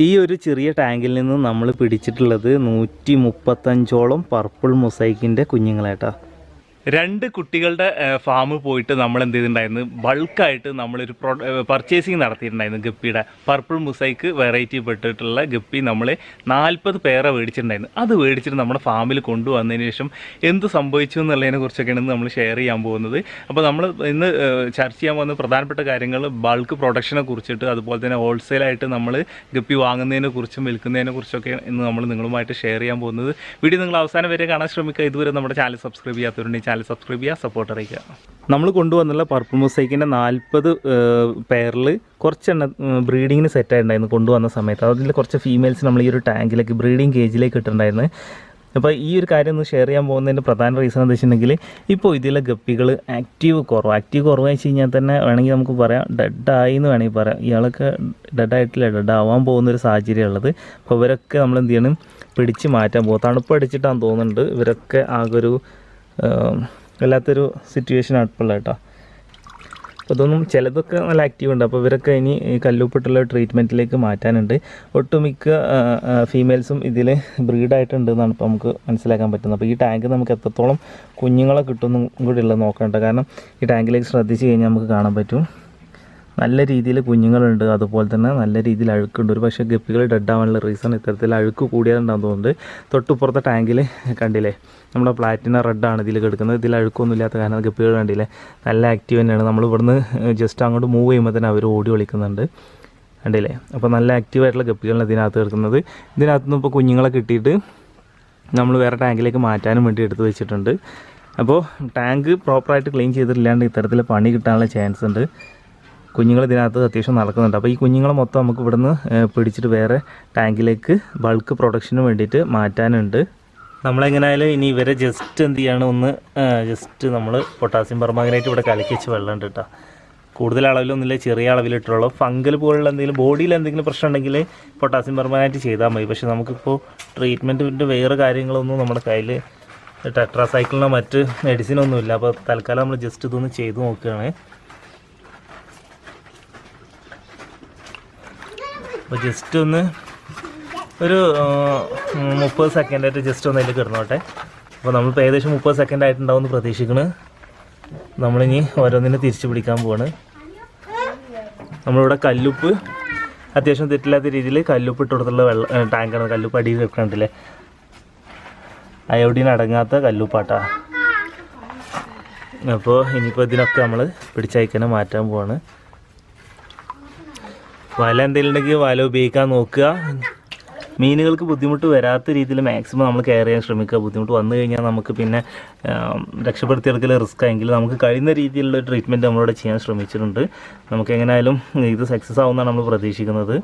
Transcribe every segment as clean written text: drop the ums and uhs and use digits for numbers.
ഈ ഒരു ചെറിയ ടാങ്കിൽ നിന്ന് നമ്മൾ പിടിച്ചിട്ടുള്ളത് 135ഓളം പർപ്പിൾ മൊസൈക്കിൻ്റെ കുഞ്ഞുങ്ങളേട്ടാ. 2 കുട്ടികളുടെ ഫാമിൽ പോയിട്ട് നമ്മൾ എന്ത് ചെയ്തിട്ടുണ്ടായിരുന്നു, ബൾക്കായിട്ട് നമ്മളൊരു പർച്ചേസിങ് നടത്തിയിട്ടുണ്ടായിരുന്നു. ഗപ്പിയുടെ പർപ്പിൾ മൊസൈക്ക് വെറൈറ്റി പെട്ടിട്ടുള്ള ഗപ്പി നമ്മൾ 40 പേരെ മേടിച്ചിട്ടുണ്ടായിരുന്നു. അത് മേടിച്ചിട്ട് നമ്മുടെ ഫാമിൽ കൊണ്ടുവന്നതിന് ശേഷം എന്ത് സംഭവിച്ചു എന്നുള്ളതിനെ കുറിച്ചൊക്കെയാണ് നമ്മൾ ഷെയർ ചെയ്യാൻ പോകുന്നത്. അപ്പോൾ നമ്മൾ ഇന്ന് ചർച്ച ചെയ്യാൻ പോകുന്ന പ്രധാനപ്പെട്ട കാര്യങ്ങൾ ബൾക്ക് പ്രൊഡക്ഷനെ കുറിച്ചിട്ട്, അതുപോലെ തന്നെ ഹോൾസെയിലായിട്ട് നമ്മൾ ഗപ്പി വാങ്ങുന്നതിനെ കുറിച്ചും വിൽക്കുന്നതിനെ കുറിച്ചൊക്കെ ഇന്ന് നമ്മൾ നിങ്ങളുമായിട്ട് ഷെയർ ചെയ്യാൻ പോകുന്നത്. വീഡിയോ നിങ്ങൾ അവസാനം വരെ കാണാൻ ശ്രമിക്കുക. ഇതുവരെ നമ്മുടെ ചാനൽ സബ്സ്ക്രൈബ് ചെയ്യാത്തവരുണ്ടെങ്കിൽ ചാനൽ സബ്സ്ക്രൈബ് ചെയ്യുക, സപ്പോർട്ട് അറിയിക്കുക. നമ്മൾ കൊണ്ടുവന്നുള്ള പർപ്പിൾ മൊസൈക്കിൻ്റെ 40 പെയറിൽ കുറച്ചെണ്ണം ബ്രീഡിങ്ങിന് സെറ്റായിട്ടുണ്ടായിരുന്നു കൊണ്ടുവന്ന സമയത്ത്. അതിൽ കുറച്ച് ഫീമെയിൽസ് നമ്മൾ ഈ ഒരു ടാങ്കിലേക്ക് ബ്രീഡിങ് കേജിലേക്ക് ഇട്ടിട്ടുണ്ടായിരുന്നു. അപ്പോൾ ഈ ഒരു കാര്യം ഒന്ന് ഷെയർ ചെയ്യാൻ പോകുന്നതിൻ്റെ പ്രധാന റീസൺ എന്താ വെച്ചിട്ടുണ്ടെങ്കിൽ, ഇപ്പോൾ ഇതിലെ ഗപ്പികൾ ആക്റ്റീവ് കുറവാണെന്ന് വെച്ച് കഴിഞ്ഞാൽ തന്നെ വേണമെങ്കിൽ നമുക്ക് പറയാം ഡെഡായി എന്ന് വേണമെങ്കിൽ പറയാം. ഇയാളൊക്കെ ഡെഡായിട്ടില്ല, ഡെഡാവാൻ പോകുന്നൊരു സാഹചര്യം ഉള്ളത്. അപ്പോൾ ഇവരൊക്കെ നമ്മൾ എന്ത് ചെയ്യണം, പിടിച്ച് മാറ്റാൻ പോകും. തണുപ്പ് അടിച്ചിട്ടാന്ന് തോന്നുന്നുണ്ട്. ഇവരൊക്കെ ആകെ ഒരു വല്ലാത്തൊരു സിറ്റുവേഷനാണ് ഇപ്പോൾ കേട്ടോ. അപ്പോൾ ഇതൊന്നും ചിലതൊക്കെ നല്ല ആക്റ്റീവ് ഉണ്ട്. അപ്പോൾ ഇവരൊക്കെ ഇനി ഈ കല്ലുപ്പിട്ടുള്ള ട്രീറ്റ്മെൻറ്റിലേക്ക് മാറ്റാനുണ്ട്. ഒട്ടുമിക്ക ഫീമെയിൽസും ഇതിൽ ബ്രീഡായിട്ടുണ്ടെന്നാണ് ഇപ്പോൾ നമുക്ക് മനസ്സിലാക്കാൻ പറ്റുന്നത്. അപ്പോൾ ഈ ടാങ്ക് നമുക്ക് എത്രത്തോളം കുഞ്ഞുങ്ങളെ കിട്ടുമെന്നും കൂടി ഉള്ളത് നോക്കണ്ട. കാരണം ഈ ടാങ്കിലേക്ക് ശ്രദ്ധിച്ച് കഴിഞ്ഞാൽ നമുക്ക് കാണാൻ പറ്റും നല്ല രീതിയിൽ കുഞ്ഞുങ്ങളുണ്ട്, അതുപോലെ തന്നെ നല്ല രീതിയിൽ അഴുക്കുണ്ട്. ഒരു പക്ഷേ ഗപ്പികൾ ഡെഡാവാനുള്ള റീസൺ ഇത്തരത്തിൽ അഴുക്ക് കൂടിയതുണ്ടാകും തോന്നുന്നുണ്ട്. തൊട്ടുപുറത്തെ ടാങ്കിൽ കണ്ടില്ലേ, നമ്മുടെ പ്ലാറ്റിന റെഡാണ് ഇതിൽ കിടക്കുന്നത്. ഇതിൽ അഴുക്കൊന്നും ഇല്ലാത്ത കാരണം ഗപ്പികൾ കണ്ടില്ലേ നല്ല ആക്റ്റീവ് തന്നെയാണ്. നമ്മൾ ഇവിടുന്ന് ജസ്റ്റ് അങ്ങോട്ട് മൂവ് ചെയ്യുമ്പോൾ തന്നെ അവർ ഓടി വിളിക്കുന്നുണ്ട്, കണ്ടില്ലേ. അപ്പോൾ നല്ല ആക്റ്റീവായിട്ടുള്ള ഗപ്പികളാണ് ഇതിനകത്ത് കിടക്കുന്നത്. ഇതിനകത്തുനിന്ന് ഇപ്പോൾ കുഞ്ഞുങ്ങളെ കിട്ടിയിട്ട് നമ്മൾ വേറെ ടാങ്കിലേക്ക് മാറ്റാനും വേണ്ടി എടുത്ത് വെച്ചിട്ടുണ്ട്. അപ്പോൾ ടാങ്ക് പ്രോപ്പറായിട്ട് ക്ലീൻ ചെയ്തിട്ടില്ലാണ്ട് ഇത്തരത്തിൽ പണി കിട്ടാനുള്ള ചാൻസ് ഉണ്ട്. കുഞ്ഞുങ്ങൾ ഇതിനകത്ത് അത്യാവശ്യം നടക്കുന്നുണ്ട്. അപ്പോൾ ഈ കുഞ്ഞുങ്ങളെ മൊത്തം നമുക്ക് ഇവിടുന്ന് പിടിച്ചിട്ട് വേറെ ടാങ്കിലേക്ക് ബൾക്ക് പ്രൊഡക്ഷന് വേണ്ടിയിട്ട് മാറ്റാനുണ്ട്. നമ്മളെങ്ങനെയായാലും ഇനി ഇവരെ ജസ്റ്റ് എന്ത് ചെയ്യാണ്, ജസ്റ്റ് നമ്മൾ പൊട്ടാസ്യം പെർമാംഗനേറ്റ് ഇവിടെ കലക്കി വെച്ച് വെള്ളം ഉണ്ട് കേട്ടോ. കൂടുതൽ അളവിലൊന്നുമില്ല, ചെറിയ അളവിലിട്ടുള്ളൂ. ഫംഗൽ പോലുള്ള എന്തെങ്കിലും ബോഡിയിൽ എന്തെങ്കിലും പ്രശ്നം ഉണ്ടെങ്കിൽ പൊട്ടാസ്യം പെർമാംഗനേറ്റ് ചെയ്താൽ മതി. പക്ഷേ നമുക്കിപ്പോൾ ട്രീറ്റ്മെൻറ്റിൻ്റെ വേറെ കാര്യങ്ങളൊന്നും നമ്മുടെ കയ്യിൽ ടെട്രാസൈക്കിളിനോ മറ്റ് മെഡിസിനൊന്നുമില്ല. അപ്പോൾ തൽക്കാലം നമ്മൾ ജസ്റ്റ് ഇതൊന്ന് ചെയ്ത് നോക്കുകയാണ്. അപ്പോൾ ജസ്റ്റ് ഒന്ന് ഒരു 30 സെക്കൻഡായിട്ട് ജസ്റ്റ് ഒന്ന് അതിൽ കിടന്നോട്ടെ. അപ്പോൾ നമ്മളിപ്പോൾ ഏകദേശം 30 സെക്കൻഡ് ആയിട്ടുണ്ടാവും എന്ന് പ്രതീക്ഷിക്കുന്നു. നമ്മളിനി ഓരോന്നിനെ തിരിച്ചു പിടിക്കാൻ പോവാണ്. നമ്മളിവിടെ കല്ലുപ്പ് അത്യാവശ്യം തെറ്റില്ലാത്ത രീതിയിൽ കല്ലുപ്പ് ഇട്ട് കൊടുത്തുള്ള ടാങ്കാണ്. കല്ലുപ്പ് അടിയിൽ വെക്കണ്ടില്ലേ, അയോഡീൻ അടങ്ങാത്ത കല്ലുപ്പാട്ടാ. അപ്പോൾ ഇനിയിപ്പോൾ ഇതിനൊക്കെ നമ്മൾ പിടിച്ചയക്കാനെ മാറ്റാൻ പോവാണ്. വല എന്തെങ്കിലും ഉണ്ടെങ്കിൽ വല ഉപയോഗിക്കാൻ നോക്കുക. മീനുകൾക്ക് ബുദ്ധിമുട്ട് വരാത്ത രീതിയിൽ മാക്സിമം നമ്മൾ കെയർ ചെയ്യാൻ ശ്രമിക്കുക. ബുദ്ധിമുട്ട് വന്നു കഴിഞ്ഞാൽ നമുക്ക് പിന്നെ രക്ഷപ്പെടുത്തിയെടുക്കൽ റിസ്ക് ആയെങ്കിൽ നമുക്ക് കഴിയുന്ന രീതിയിലുള്ള ട്രീറ്റ്മെൻറ്റ് നമ്മളിവിടെ ചെയ്യാൻ ശ്രമിച്ചിട്ടുണ്ട്. നമുക്ക് എങ്ങനെയായാലും ഇത് സക്സസ് ആവുമെന്നാണ് നമ്മൾ പ്രതീക്ഷിക്കുന്നത്.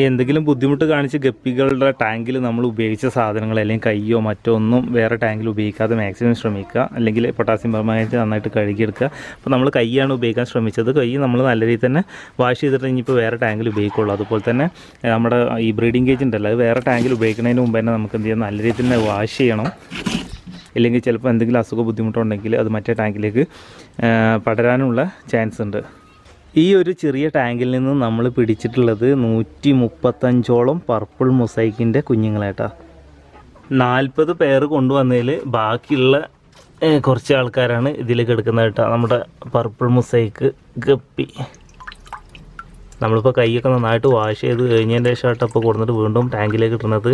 എന്തെങ്കിലും ബുദ്ധിമുട്ട് കാണിച്ച് ഗപ്പികളുടെ ടാങ്കിൽ നമ്മൾ ഉപയോഗിച്ച സാധനങ്ങൾ അല്ലെങ്കിൽ കയ്യോ മറ്റോ ഒന്നും വേറെ ടാങ്കിൽ ഉപയോഗിക്കാതെ മാക്സിമം ശ്രമിക്കുക. അല്ലെങ്കിൽ പൊട്ടാസ്യം പെർമാംഗനേറ്റ് നന്നായിട്ട് കഴുകിയെടുക്കുക. അപ്പോൾ നമ്മൾ കൈയാണ് ഉപയോഗിക്കാൻ ശ്രമിച്ചത്. കൈ നമ്മൾ നല്ല രീതിയിൽ തന്നെ വാഷ് ചെയ്തിട്ട് ഇനിയിപ്പോൾ വേറെ ടാങ്കിൽ ഉപയോഗിക്കുള്ളൂ. അതുപോലെ തന്നെ നമ്മുടെ ഈ ബ്രീഡിംഗ് കേജ് ഉണ്ടല്ലോ, അത് വേറെ ടാങ്കിൽ ഉപയോഗിക്കുന്നതിന് മുമ്പ് തന്നെ നമുക്ക് എന്ത് ചെയ്യാം, നല്ല രീതിയിൽ തന്നെ വാഷ് ചെയ്യണം. ഇല്ലെങ്കിൽ ചിലപ്പോൾ എന്തെങ്കിലും അസുഖ ബുദ്ധിമുട്ടുണ്ടെങ്കിൽ അത് മറ്റേ ടാങ്കിലേക്ക് പടരാനുള്ള ചാൻസ് ഉണ്ട്. ഈ ഒരു ചെറിയ ടാങ്കിൽ നിന്ന് നമ്മൾ പിടിച്ചിട്ടുള്ളത് 135ഓളം പർപ്പിൾ മൊസൈക്കിൻ്റെ കുഞ്ഞുങ്ങളേട്ടാ. 40 പേർ കൊണ്ടുവന്നതിൽ ബാക്കിയുള്ള കുറച്ച് ആൾക്കാരാണ് ഇതിലേക്ക് എടുക്കുന്നത് കേട്ടോ. നമ്മുടെ പർപ്പിൾ മൊസൈക്ക് ഗപ്പി നമ്മളിപ്പോൾ കൈയൊക്കെ നന്നായിട്ട് വാഷ് ചെയ്ത് കഴിഞ്ഞതിൻ്റെ ശേഷം അപ്പോൾ കൊടുത്തിട്ട് വീണ്ടും ടാങ്കിലേക്ക് ഇടുന്നത്,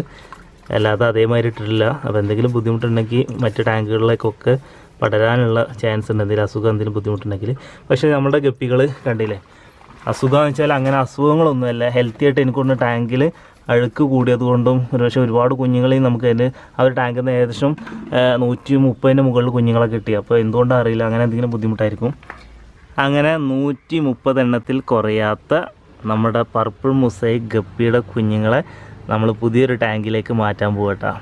അല്ലാതെ അതേമാതിരി ഇട്ടിട്ടില്ല. അപ്പോൾ എന്തെങ്കിലും ബുദ്ധിമുട്ടുണ്ടെങ്കിൽ മറ്റ് ടാങ്കുകളിലേക്കൊക്കെ പടരാനുള്ള ചാൻസ് ഉണ്ട്, എന്തെങ്കിലും അസുഖം എന്തെങ്കിലും ബുദ്ധിമുട്ടുണ്ടെങ്കിൽ. പക്ഷേ നമ്മുടെ ഗപ്പികൾ കണ്ടില്ലേ, അസുഖമെന്ന് വെച്ചാൽ അങ്ങനെ അസുഖങ്ങളൊന്നുമല്ല, ഹെൽത്തി ആയിട്ട് എനിക്കൊണ്ട് ടാങ്കിൽ അഴുക്ക് കൂടിയതുകൊണ്ടും ഒരുപക്ഷെ ഒരുപാട് കുഞ്ഞുങ്ങളെയും നമുക്ക് അതിന് ആ ഒരു ടാങ്കിൽ നിന്ന് ഏകദേശം 130 മുകളിൽ കുഞ്ഞുങ്ങളെ കിട്ടി. അപ്പോൾ എന്തുകൊണ്ടാണ് അറിയില്ല, അങ്ങനെ എന്തെങ്കിലും ബുദ്ധിമുട്ടായിരിക്കും. അങ്ങനെ 130 എണ്ണത്തിൽ കുറയാത്ത നമ്മുടെ പർപ്പിൾ മൊസൈക്ക് ഗപ്പിയുടെ കുഞ്ഞുങ്ങളെ നമ്മൾ പുതിയൊരു ടാങ്കിലേക്ക് മാറ്റാൻ പോകട്ടോ.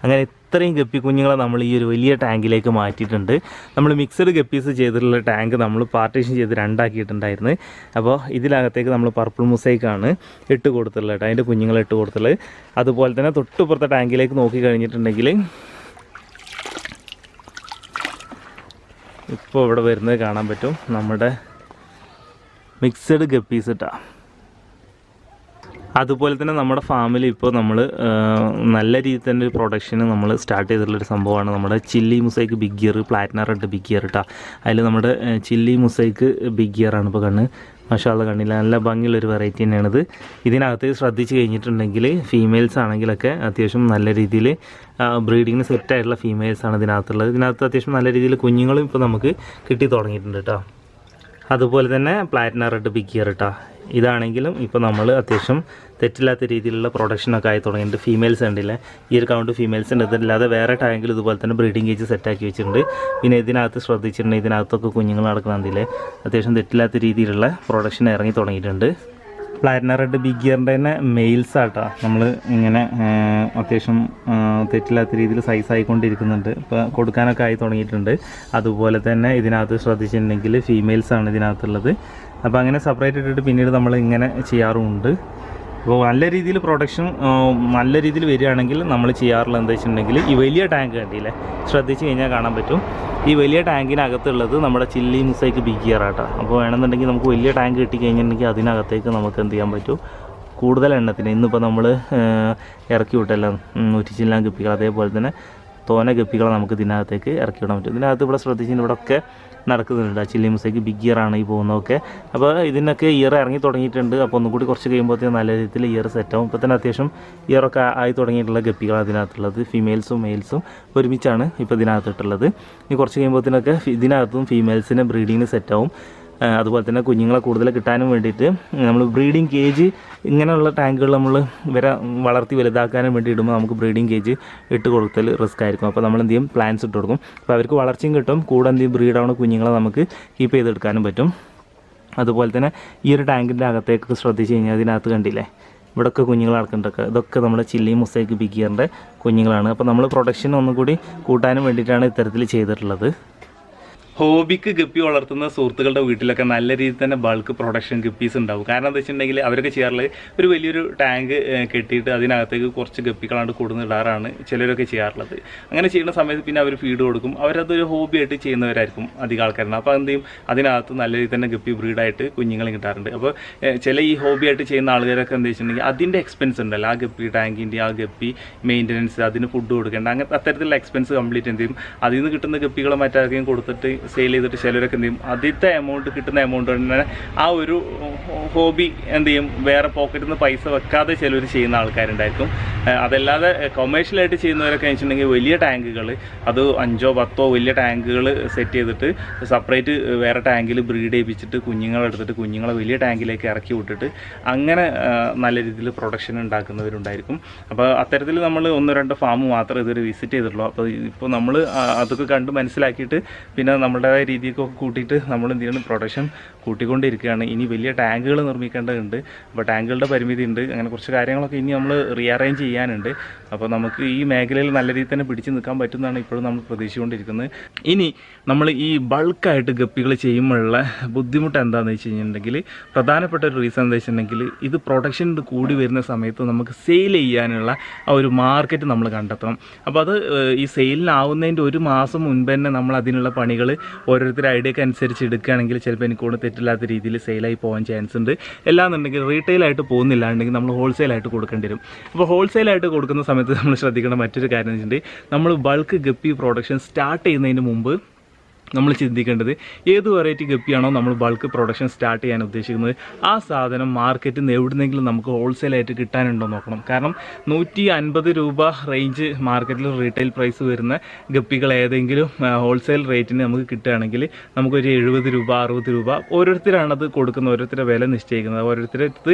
അങ്ങനെ ഇത്രയും ഗപ്പി കുഞ്ഞുങ്ങളെ നമ്മൾ ഈ ഒരു വലിയ ടാങ്കിലേക്ക് മാറ്റിയിട്ടുണ്ട്. നമ്മൾ മിക്സഡ് ഗപ്പീസ് ചെയ്തിട്ടുള്ള ടാങ്ക് നമ്മൾ പാർട്ടീഷൻ ചെയ്ത് 2 ആക്കിയിട്ടുണ്ടായിരുന്നു. അപ്പോൾ ഇതിനകത്തേക്ക് നമ്മൾ പർപ്പിൾ മൊസൈക്കാണ് ഇട്ട് കൊടുത്തിട്ടുള്ളത് കേട്ടോ, അതിൻ്റെ കുഞ്ഞുങ്ങളെ ഇട്ട് കൊടുത്തിട്ടുള്ളത്. അതുപോലെ തന്നെ തൊട്ടുപുറത്തെ ടാങ്കിലേക്ക് നോക്കി കഴിഞ്ഞിട്ടുണ്ടെങ്കിൽ ഇപ്പോൾ ഇവിടെ വരുന്നത് കാണാൻ പറ്റും, നമ്മുടെ മിക്സഡ് ഗപ്പീസ് ഇട്ടാ. അതുപോലെ തന്നെ നമ്മുടെ ഫാമിൽ ഇപ്പോൾ നമ്മൾ നല്ല രീതിയിൽ തന്നെ ഒരു പ്രൊഡക്ഷന് നമ്മൾ സ്റ്റാർട്ട് ചെയ്തിട്ടുള്ളൊരു സംഭവമാണ് നമ്മുടെ chilli mosaic big gear, platinum red big gear ഇട്ടാ. അതിൽ നമ്മുടെ ചില്ലി മുസൈക്ക് ബിഗ് ഗിയറാണ് ഇപ്പോൾ കണ്ണ്. മാഷാള്ള കണ്ണില്ല, നല്ല ഭംഗിയുള്ളൊരു വെറൈറ്റി തന്നെയാണിത്. ഇതിനകത്ത് ശ്രദ്ധിച്ച് കഴിഞ്ഞിട്ടുണ്ടെങ്കിൽ ഫീമെയിൽസ് ആണെങ്കിലൊക്കെ അത്യാവശ്യം നല്ല രീതിയിൽ ബ്രീഡിങ്ങിന് സെറ്റായിട്ടുള്ള ഫീമെയിൽസാണ് ഇതിനകത്തുള്ളത്. ഇതിനകത്ത് അത്യാവശ്യം നല്ല രീതിയിൽ കുഞ്ഞുങ്ങളും ഇപ്പോൾ നമുക്ക് കിട്ടി തുടങ്ങിയിട്ടുണ്ട് കേട്ടോ. അതുപോലെ തന്നെ പ്ലാറ്റിന റെഡ് ബിഗ് ഗിയർ കേട്ടോ. ഇതാണെങ്കിലും ഇപ്പോൾ നമ്മൾ അത്യാവശ്യം തെറ്റില്ലാത്ത രീതിയിലുള്ള പ്രൊഡക്ഷനൊക്കെ ആയി തുടങ്ങിയിട്ടുണ്ട്. ഫീമെയിൽസ് ഉണ്ടല്ലേ, ഈ ഒരു കൗണ്ട് ഫീമെയിൽസ് ഉണ്ട്. ഇതില്ലാതെ വേറെ ടാങ്കിൽ ഇതുപോലെ തന്നെ ബ്രീഡിംഗ് കേജ് സെറ്റാക്കി വെച്ചിട്ടുണ്ട്. പിന്നെ ഇതിനകത്ത് ശ്രദ്ധിച്ചിട്ടുണ്ടെങ്കിൽ ഇതിനകത്തൊക്കെ കുഞ്ഞുങ്ങൾ നടക്കുന്നതിൽ അത്യാവശ്യം തെറ്റില്ലാത്ത രീതിയിലുള്ള പ്രൊഡക്ഷൻ ഇറങ്ങി തുടങ്ങിയിട്ടുണ്ട്. പ്ലാറ്റിന റെഡ് ബിഗ് ഗിയറിൻ്റെ തന്നെ മെയിൽസ് ആട്ടോ നമ്മൾ ഇങ്ങനെ അത്യാവശ്യം തെറ്റില്ലാത്ത രീതിയിൽ സൈസ് ആയിക്കൊണ്ടിരിക്കുന്നുണ്ട്. ഇപ്പോൾ കൊടുക്കാനൊക്കെ ആയി തുടങ്ങിയിട്ടുണ്ട്. അതുപോലെ തന്നെ ഇതിനകത്ത് ശ്രദ്ധിച്ചിട്ടുണ്ടെങ്കിൽ ഫീമെയിൽസാണ് ഇതിനകത്തുള്ളത്. അപ്പോൾ അങ്ങനെ സെപ്പറേറ്റ് ഇട്ടിട്ട് പിന്നീട് നമ്മൾ ഇങ്ങനെ ചെയ്യാറുമുണ്ട്. അപ്പോൾ നല്ല രീതിയിൽ പ്രൊഡക്ഷൻ നല്ല രീതിയിൽ വരികയാണെങ്കിൽ നമ്മൾ ചെയ്യാറുള്ളത് എന്താ വെച്ചിട്ടുണ്ടെങ്കിൽ ഈ വലിയ ടാങ്ക് കണ്ടില്ലേ, ശ്രദ്ധിച്ച് കഴിഞ്ഞാൽ കാണാൻ പറ്റും. ഈ വലിയ ടാങ്കിനകത്തുള്ളത് നമ്മുടെ ചില്ലി മുസൈക്ക് ബിഗ് ഗിയർ ആട്ടോ. അപ്പോൾ വേണമെന്നുണ്ടെങ്കിൽ നമുക്ക് വലിയ ടാങ്ക് കിട്ടിക്കഴിഞ്ഞിട്ടുണ്ടെങ്കിൽ അതിനകത്തേക്ക് നമുക്ക് എന്ത് ചെയ്യാൻ പറ്റും, കൂടുതൽ എണ്ണത്തിന് ഇന്നിപ്പോൾ നമ്മൾ ഇറക്കി വിട്ടല്ലോ 100 ചില്ലാൻ ഗപ്പികൾ, അതേപോലെ തന്നെ തോന ഗപ്പികളെ നമുക്ക് ഇതിനകത്തേക്ക് ഇറക്കി വിടാൻ പറ്റും. ഇതിനകത്ത് ഇവിടെ ശ്രദ്ധിച്ചിട്ട് ഇവിടെ ഒക്കെ നടക്കുന്നുണ്ട്. ആ ചില്ലി മുസൈക്ക് ബിഗ് ഇയറാണ് ഈ പോകുന്നതൊക്കെ. അപ്പോൾ ഇതിനൊക്കെ ഇയർ ഇറങ്ങി തുടങ്ങിയിട്ടുണ്ട്. അപ്പോൾ ഒന്നും കൂടി കുറച്ച് കഴിയുമ്പോഴത്തേക്കും നല്ല രീതിയിൽ ഇയർ സെറ്റാവും. ഇപ്പോൾ തന്നെ അത്യാവശ്യം ഇയറൊക്കെ ആയി തുടങ്ങിയിട്ടുള്ള ഗപ്പികളാണ് അതിനകത്തുള്ളത്. ഫീമെയിൽസും മെയിൽസും ഒരുമിച്ചാണ് ഇപ്പോൾ ഇതിനകത്തിട്ടുള്ളത്. ഇനി കുറച്ച് കഴിയുമ്പോഴത്തേനൊക്കെ ഇതിനകത്തും ഫീമെയിൽസിന് ബ്രീഡിങ്ങിന് സെറ്റാവും. അതുപോലെ തന്നെ കുഞ്ഞുങ്ങളെ കൂടുതൽ കിട്ടാനും വേണ്ടിയിട്ട് നമ്മൾ ബ്രീഡിങ് കേജ് ഇങ്ങനെയുള്ള ടാങ്കുകൾ നമ്മൾ ഇവരെ വളർത്തി വലുതാക്കാനും വേണ്ടി ഇടുമ്പോൾ നമുക്ക് ബ്രീഡിങ് കേജ് ഇട്ട് കൊടുക്കൽ റിസ്ക് ആയിരിക്കും. അപ്പോൾ നമ്മൾ എന്ത് ചെയ്യും, പ്ലാന്റ്സ് ഇട്ട് കൊടുക്കും. അപ്പോൾ അവർക്ക് വളർച്ചയും കിട്ടും, കൂടെ എന്ത് ചെയ്യും ബ്രീഡാവുന്ന കുഞ്ഞുങ്ങളെ നമുക്ക് കീപ്പ് ചെയ്തെടുക്കാനും പറ്റും. അതുപോലെ തന്നെ ഈ ഒരു ടാങ്കിൻ്റെ അകത്തേക്ക് ശ്രദ്ധിച്ച് കഴിഞ്ഞാൽ അതിനകത്ത് കണ്ടില്ലേ, ഇവിടെയൊക്കെ കുഞ്ഞുങ്ങൾ നടക്കുന്നുണ്ടൊക്കെ. ഇതൊക്കെ നമ്മുടെ ചില്ലി മുസൈക്ക് ബിഗ് ഗിയറിൻ്റെ കുഞ്ഞുങ്ങളാണ്. അപ്പോൾ നമ്മൾ പ്രൊഡക്ഷൻ ഒന്നും കൂടി കൂട്ടാനും വേണ്ടിയിട്ടാണ് ഇത്തരത്തിൽ ചെയ്തിട്ടുള്ളത്. ഹോബിക്ക് ഗപ്പി വളർത്തുന്ന സുഹൃത്തുക്കളുടെ വീട്ടിലൊക്കെ നല്ല രീതിയിൽ തന്നെ ബൾക്ക് പ്രൊഡക്ഷൻ ഗപ്പീസ് ഉണ്ടാവും. കാരണം എന്താ വെച്ചിട്ടുണ്ടെങ്കിൽ അവരൊക്കെ ചെയ്യാറുള്ളത് ഒരു വലിയൊരു ടാങ്ക് കെട്ടിയിട്ട് അതിനകത്തേക്ക് കുറച്ച് ഗപ്പികളാണ്ട് കൊടുന്നിടാറാണ് ചിലരൊക്കെ ചെയ്യാറുള്ളത്. അങ്ങനെ ചെയ്യുന്ന സമയത്ത് പിന്നെ അവർ ഫീഡ് കൊടുക്കും. അവരതൊരു ഹോബിയായിട്ട് ചെയ്യുന്നവരായിരിക്കും അധികം ആൾക്കാരാണ്. അപ്പോൾ എന്ത് ചെയ്യും, അതിനകത്ത് നല്ല രീതിയിൽ തന്നെ ഗപ്പി ബ്രീഡായിട്ട് കുഞ്ഞുങ്ങൾ കിട്ടാറുണ്ട്. അപ്പോൾ ചില ഈ ഹോബിയായിട്ട് ചെയ്യുന്ന ആളുകാരൊക്കെ എന്താ വെച്ചിട്ടുണ്ടെങ്കിൽ അതിൻ്റെ എക്സ്പെൻസ് ഉണ്ടല്ലോ, ആ ഗപ്പി ടാങ്കിൻ്റെ ആ ഗപ്പി മെയിൻ്റനൻസ്, അതിന് ഫുഡ് കൊടുക്കേണ്ട, അങ്ങനെ അത്തരത്തിലുള്ള എക്സ്പെൻസ് കംപ്ലീറ്റ് എന്ത് ചെയ്യും, അതിൽ നിന്ന് കിട്ടുന്ന ഗപ്പികളെ മറ്റാർക്കെങ്കിലും കൊടുത്തിട്ട് സെയിൽ ചെയ്തിട്ട് ചിലരൊക്കെ എന്ത് ചെയ്യും, ആദ്യത്തെ എമൗണ്ട് കിട്ടുന്ന എമൗണ്ട് തന്നെ ആ ഒരു ഹോബി എന്ത് ചെയ്യും, വേറെ പോക്കറ്റിൽ നിന്ന് പൈസ വെക്കാതെ ചിലർ ചെയ്യുന്ന ആൾക്കാരുണ്ടായിരിക്കും. അതല്ലാതെ കൊമേഴ്ഷ്യലായിട്ട് ചെയ്യുന്നവരൊക്കെ വെച്ചിട്ടുണ്ടെങ്കിൽ വലിയ ടാങ്കുകൾ, അത് 5 or 10 വലിയ ടാങ്കുകൾ സെറ്റ് ചെയ്തിട്ട് സെപ്പറേറ്റ് വേറെ ടാങ്കിൽ ബ്രീഡ് ചെയ്യിപ്പിച്ചിട്ട് കുഞ്ഞുങ്ങളെടുത്തിട്ട് കുഞ്ഞുങ്ങളെ വലിയ ടാങ്കിലേക്ക് ഇറക്കി വിട്ടിട്ട് അങ്ങനെ നല്ല രീതിയിൽ പ്രൊഡക്ഷൻ ഉണ്ടാക്കുന്നവരുണ്ടായിരിക്കും. അപ്പോൾ അത്തരത്തിൽ നമ്മൾ 1-2 ഫാം മാത്രമേ ഇതുവരെ വിസിറ്റ് ചെയ്തിട്ടുള്ളൂ. അപ്പോൾ ഇപ്പോൾ നമ്മൾ അതൊക്കെ കണ്ട് മനസ്സിലാക്കിയിട്ട് പിന്നെ നമ്മുടേതായ രീതിക്കൊക്കെ കൂട്ടിയിട്ട് നമ്മൾ എന്ത് ചെയ്യണം, പ്രൊഡക്ഷൻ കൂട്ടിക്കൊണ്ടിരിക്കുകയാണ്. ഇനി വലിയ ടാങ്കുകൾ നിർമ്മിക്കേണ്ടതുണ്ട്. അപ്പോൾ ടാങ്കുകളുടെ പരിമിതി ഉണ്ട്. അങ്ങനെ കുറച്ച് കാര്യങ്ങളൊക്കെ ഇനി നമ്മൾ റീഅറേഞ്ച് ചെയ്യാനുണ്ട്. അപ്പോൾ നമുക്ക് ഈ മേഖലയിൽ നല്ല രീതിയിൽ തന്നെ പിടിച്ച് നിൽക്കാൻ പറ്റുന്നതാണ് ഇപ്പോഴും നമ്മൾ പ്രതീക്ഷിച്ചുകൊണ്ടിരിക്കുന്നത്. ഇനി നമ്മൾ ഈ ബൾക്കായിട്ട് ഗപ്പികൾ ചെയ്യുമ്പോഴുള്ള ബുദ്ധിമുട്ട് എന്താണെന്ന് വെച്ച് കഴിഞ്ഞിട്ടുണ്ടെങ്കിൽ പ്രധാനപ്പെട്ട ഒരു റീസൺ എന്താ വെച്ചിട്ടുണ്ടെങ്കിൽ ഇത് പ്രൊഡക്ഷൻ കൂടി വരുന്ന സമയത്ത് നമുക്ക് സെയിൽ ചെയ്യാനുള്ള ആ ഒരു മാർക്കറ്റ് നമ്മൾ കണ്ടെത്തണം. അപ്പോൾ അത് ഈ സെയിലിനാവുന്നതിൻ്റെ 1 മാസം മുൻപ് തന്നെ നമ്മൾ അതിനുള്ള പണികൾ ഓരോരുത്തരുടെ ഐഡിയക്ക് അനുസരിച്ച് എടുക്കുകയാണെങ്കിൽ ചിലപ്പോൾ എനിക്കൂടെ തെറ്റില്ലാത്ത രീതിയിൽ സെയിലായി പോകാൻ ചാൻസ് ഉണ്ട്. എല്ലാന്നുണ്ടെങ്കിൽ റീറ്റെയിലായിട്ട് പോകുന്നില്ലാണ്ടെങ്കിൽ നമ്മൾ ഹോൾസെയിലായിട്ട് കൊടുക്കേണ്ടി വരും. അപ്പോൾ ഹോൾസെയിലായിട്ട് കൊടുക്കുന്ന സമയത്ത് നമ്മൾ ശ്രദ്ധിക്കേണ്ട മറ്റൊരു കാര്യം എന്ന് വെച്ചിട്ടുണ്ടെങ്കിൽ നമ്മൾ ബൾക്ക് ഗപ്പി പ്രൊഡക്ഷൻ സ്റ്റാർട്ട് ചെയ്യുന്നതിന് മുമ്പ് നമ്മൾ ചിന്തിക്കേണ്ടത് ഏത് വെറൈറ്റി ഗപ്പിയാണോ നമ്മൾ ബൾക്ക് പ്രൊഡക്ഷൻ സ്റ്റാർട്ട് ചെയ്യാൻ ഉദ്ദേശിക്കുന്നത് ആ സാധനം മാർക്കറ്റിൽ നിന്ന് എവിടുന്നെങ്കിലും നമുക്ക് ഹോൾസെയിലായിട്ട് കിട്ടാനുണ്ടോ നോക്കണം. കാരണം 150 രൂപ റേഞ്ച് മാർക്കറ്റിൽ റീറ്റെയിൽ പ്രൈസ് വരുന്ന ഗപ്പികൾ ഏതെങ്കിലും ഹോൾസെയിൽ റേറ്റിന് നമുക്ക് കിട്ടുകയാണെങ്കിൽ നമുക്കൊരു 70 രൂപ 60 രൂപ ഓരോരുത്തരാണത് കൊടുക്കുന്നത്, ഓരോരുത്തരുടെ വില നിശ്ചയിക്കുന്നത്. ഓരോരുത്തരടുത്ത്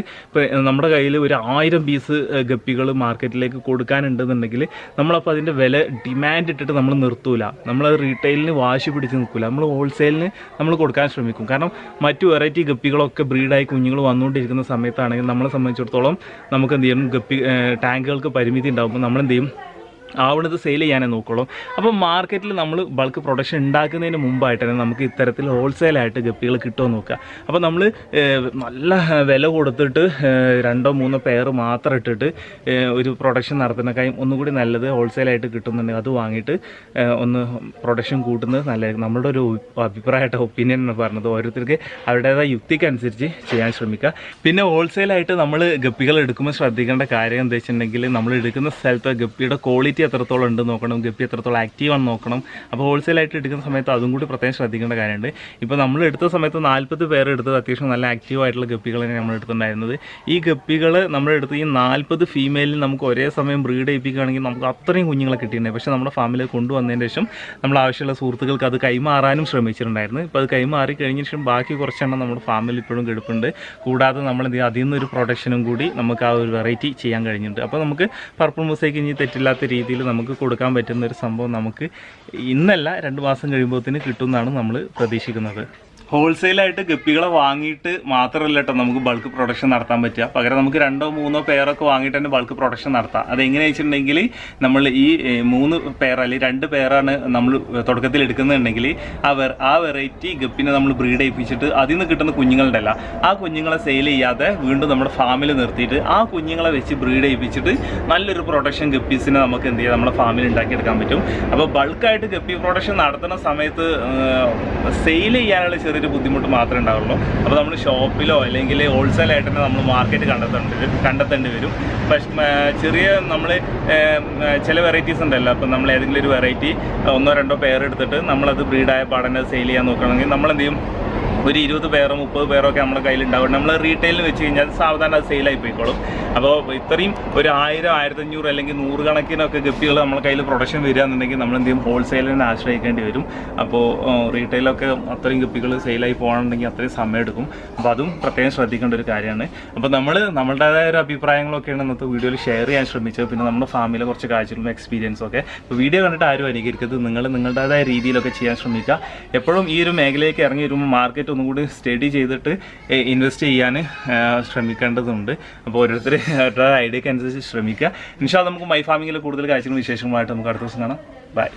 നമ്മുടെ കയ്യിൽ ഒരു 1000 പീസ് ഗപ്പികൾ മാർക്കറ്റിലേക്ക് കൊടുക്കാനുണ്ടെന്നുണ്ടെങ്കിൽ നമ്മളപ്പോൾ അതിൻ്റെ വില ഡിമാൻഡ് ഇട്ടിട്ട് നമ്മൾ നിർത്തൂല. നമ്മൾ റീറ്റെയിലിന് വാശി പിടിച്ച് നിൽക്കില്ല, നമ്മൾ ഹോൾസെയിലിന് നമ്മൾ കൊടുക്കാൻ ശ്രമിക്കും. കാരണം മറ്റു വെറൈറ്റി ഗപ്പികളൊക്കെ ബ്രീഡായി കുഞ്ഞുങ്ങൾ വന്നുകൊണ്ടിരിക്കുന്ന സമയത്താണെങ്കിൽ നമ്മളെ സംബന്ധിച്ചിടത്തോളം നമുക്ക് എന്ത് ചെയ്യണം, ഗപ്പി ടാങ്കുകൾക്ക് പരിമിതി ഉണ്ടാകുമ്പോൾ നമ്മൾ എന്ത് ചെയ്യും, ആവണത് സെയിൽ ചെയ്യാനേ നോക്കുള്ളൂ. അപ്പോൾ മാർക്കറ്റിൽ നമ്മൾ ബൾക്ക് പ്രൊഡക്ഷൻ ഉണ്ടാക്കുന്നതിന് മുമ്പായിട്ട് തന്നെ നമുക്ക് ഇത്തരത്തിൽ ഹോൾസെയിലായിട്ട് ഗപ്പികൾ കിട്ടുമോ നോക്കുക. അപ്പോൾ നമ്മൾ നല്ല വില കൊടുത്തിട്ട് 2-3 പെയർ മാത്രം ഇട്ടിട്ട് ഒരു പ്രൊഡക്ഷൻ നടത്തുന്നതിനേക്കാളും ഒന്നുകൂടി നല്ലത് ഹോൾസെയിലായിട്ട് കിട്ടുന്നുണ്ടെങ്കിൽ അത് വാങ്ങിയിട്ട് ഒന്ന് പ്രൊഡക്ഷൻ കൂട്ടുന്നത് നല്ലതായിരിക്കും. നമ്മളുടെ ഒരു അഭിപ്രായമായിട്ട് ഒപ്പീനിയൻ എന്ന് പറഞ്ഞത് ഓരോരുത്തർക്ക് അവരുടേതായ യുക്തിക്കനുസരിച്ച് ചെയ്യാൻ ശ്രമിക്കുക. പിന്നെ ഹോൾസെയിലായിട്ട് നമ്മൾ ഗപ്പികൾ എടുക്കുമ്പോൾ ശ്രദ്ധിക്കേണ്ട കാര്യം എന്താ വെച്ചിട്ടുണ്ടെങ്കിൽ നമ്മൾ എടുക്കുന്ന സ്ഥലത്ത് ഗപ്പിയുടെ ക്വാളിറ്റി എത്രത്തോളം ഉണ്ട് നോക്കണം, ഗപ്പി എത്രത്തോളം ആക്റ്റീവാണ് നോക്കണം. അപ്പോൾ ഹോൾസെയിലായിട്ട് എടുക്കുന്ന സമയത്ത് അതും കൂടി പ്രത്യേകം ശ്രദ്ധിക്കേണ്ട കാര്യമുണ്ട്. ഇപ്പോൾ നമ്മൾ എടുത്ത സമയത്ത് 40 പേർ എടുത്തത് അത്യാവശ്യം നല്ല ആക്റ്റീവായിട്ടുള്ള ഗപ്പികളാണ് നമ്മൾ എടുത്തിട്ടുണ്ടായിരുന്നത്. ഈ ഗപ്പികൾ നമ്മളെടുത്ത് ഈ 40 ഫീമെയിലിൽ നമുക്ക് ഒരേ സമയം ബ്രീഡ് ചെയ്യിപ്പിക്കുകയാണെങ്കിൽ നമുക്ക് അത്രയും കുഞ്ഞുങ്ങളെ കിട്ടിയിട്ടുണ്ടായി. പക്ഷേ നമ്മുടെ ഫാമിലി കൊണ്ടുവന്നതിന് ശേഷം നമ്മൾ ആവശ്യമുള്ള സുഹൃത്തുക്കൾക്ക് അത് കൈമാറാനും ശ്രമിച്ചിട്ടുണ്ടായിരുന്നു. ഇപ്പോൾ അത് കൈമാറി കഴിഞ്ഞ ശേഷം ബാക്കി കുറച്ചെണ്ണം നമ്മുടെ ഫാമിലി ഇപ്പോഴും കിടപ്പുണ്ട്. കൂടാതെ നമ്മൾ എന്ത് ചെയ്യുക, അതിൽ നിന്നൊരു പ്രൊഡക്ഷനും കൂടി നമുക്ക് ആ ഒരു വെറൈറ്റി ചെയ്യാൻ കഴിഞ്ഞിട്ടുണ്ട്. അപ്പോൾ നമുക്ക് പർപ്പിൾ മൊസൈക്ക് ഇനി തെറ്റില്ലാത്ത രീതിയിൽ നമുക്ക് കൊടുക്കാൻ പറ്റുന്ന ഒരു സംഭവം നമുക്ക് ഇന്നല്ല 2 മാസം കഴിയുമ്പോഴത്തേന് കിട്ടുമെന്നാണ് നമ്മൾ പ്രതീക്ഷിക്കുന്നത്. ഹോൾസെയിലായിട്ട് ഗപ്പികളെ വാങ്ങിയിട്ട് മാത്രമല്ല കേട്ടോ നമുക്ക് ബൾക്ക് പ്രൊഡക്ഷൻ നടത്താൻ പറ്റുക. പകരം നമുക്ക് 2-3 പെയറൊക്കെ വാങ്ങിയിട്ട് തന്നെ ബൾക്ക് പ്രൊഡക്ഷൻ നടത്താം. അതെങ്ങനെയാണെന്ന് വെച്ചിട്ടുണ്ടെങ്കിൽ നമ്മൾ ഈ 3 പെയർ അല്ലെങ്കിൽ 2 പെയറാണ് നമ്മൾ തുടക്കത്തിൽ എടുക്കുന്നുണ്ടെങ്കിൽ ആ വെറൈറ്റി ഗപ്പിനെ നമ്മൾ ബ്രീഡ് ചെയ്യിപ്പിച്ചിട്ട് അതിൽ നിന്ന് കിട്ടുന്ന കുഞ്ഞുങ്ങളുണ്ടല്ല, ആ കുഞ്ഞുങ്ങളെ സെയിൽ ചെയ്യാതെ വീണ്ടും നമ്മുടെ ഫാമിൽ നിർത്തിയിട്ട് ആ കുഞ്ഞുങ്ങളെ വെച്ച് ബ്രീഡ് ചെയ്യിപ്പിച്ചിട്ട് നല്ലൊരു പ്രൊഡക്ഷൻ ഗപ്പീസിനെ നമുക്ക് എന്ത് ചെയ്യാം, നമ്മുടെ ഫാമിൽ ഉണ്ടാക്കിയെടുക്കാൻ പറ്റും. അപ്പോൾ ബൾക്കായിട്ട് ഗപ്പി പ്രൊഡക്ഷൻ നടത്തുന്ന സമയത്ത് സെയിൽ ചെയ്യാനുള്ള ചെറിയൊരു ബുദ്ധിമുട്ട് മാത്രമേ ഉണ്ടാവുള്ളൂ. അപ്പോൾ നമ്മൾ ഷോപ്പിലോ അല്ലെങ്കിൽ ഹോൾസെയിലായിട്ട് തന്നെ നമ്മൾ മാർക്കറ്റ് കണ്ടെത്തേണ്ടി വരും. പക്ഷേ ചെറിയ നമ്മൾ ചില വെറൈറ്റീസ് ഉണ്ടല്ലോ, അപ്പം നമ്മൾ ഏതെങ്കിലും ഒരു വെറൈറ്റി 1-2 പെയർ എടുത്തിട്ട് നമ്മളത് ബ്രീഡായ പാടനെ സെയിൽ ചെയ്യാൻ നോക്കുകയാണെങ്കിൽ നമ്മളെന്ത് ചെയ്യും, ഒരു 20 പെയറോ 30 പെയറോ ഒക്കെ നമ്മുടെ കയ്യിലുണ്ടാവും. നമ്മൾ റീറ്റെയിലിൽ വെച്ച് കഴിഞ്ഞാൽ സാവധാനം അത് സെയിലായി പോയിക്കോളും. അപ്പോൾ ഇത്രയും ഒരു 1000, 1500 അല്ലെങ്കിൽ 100 കണക്കിനൊക്കെ ഗപ്പികൾ നമ്മുടെ കയ്യിൽ പ്രൊഡക്ഷൻ വരികയാണെന്നുണ്ടെങ്കിൽ നമ്മൾ എന്ത് ചെയ്യും, ഹോൾസെയിലിനെ ആശ്രയിക്കേണ്ടി വരും. അപ്പോൾ റീറ്റെയിലൊക്കെ അത്രയും ഗപ്പികൾ സെയിലായി പോകണമെന്നുണ്ടെങ്കിൽ അത്രയും സമയം എടുക്കും. അപ്പോൾ അതും പ്രത്യേകം ശ്രദ്ധിക്കേണ്ട ഒരു കാര്യമാണ്. അപ്പോൾ നമ്മളുടേതായ ഒരു അഭിപ്രായങ്ങളൊക്കെയാണ് ഇന്നത്തെ വീഡിയോയിൽ ഷെയർ ചെയ്യാൻ ശ്രമിച്ചത്. പിന്നെ നമ്മുടെ ഫാമിലെ കുറച്ച് കാഴ്ചകളും എക്സ്പീരിയൻസും ഒക്കെ. അപ്പോൾ വീഡിയോ കണ്ടിട്ട് ആരും അനുകരിക്കരുത്, നിങ്ങളുടേതായ രീതിയിലൊക്കെ ചെയ്യാൻ ശ്രമിക്കുക. എപ്പോഴും ഈ ഒരു മേഖലയിലേക്ക് ഇറങ്ങി വരുമ്പോൾ മാർക്കറ്റ് ഒന്നും കൂടി സ്റ്റഡി ചെയ്തിട്ട് ഇൻവെസ്റ്റ് ചെയ്യാൻ ശ്രമിക്കേണ്ടതുണ്ട്. അപ്പോൾ ഓരോരുത്തർ അവരുടെ ഐഡിയക്ക് അനുസരിച്ച് ശ്രമിക്കുക. ഇൻഷാ അല്ലാഹ് നമുക്ക് മൈ ഫാമിങ്ങിൽ കൂടുതൽ കാഴ്ചകളും വിശേഷങ്ങളുമായിട്ട് നമുക്ക് അടുത്ത ദിവസം കാണാം. ബൈ.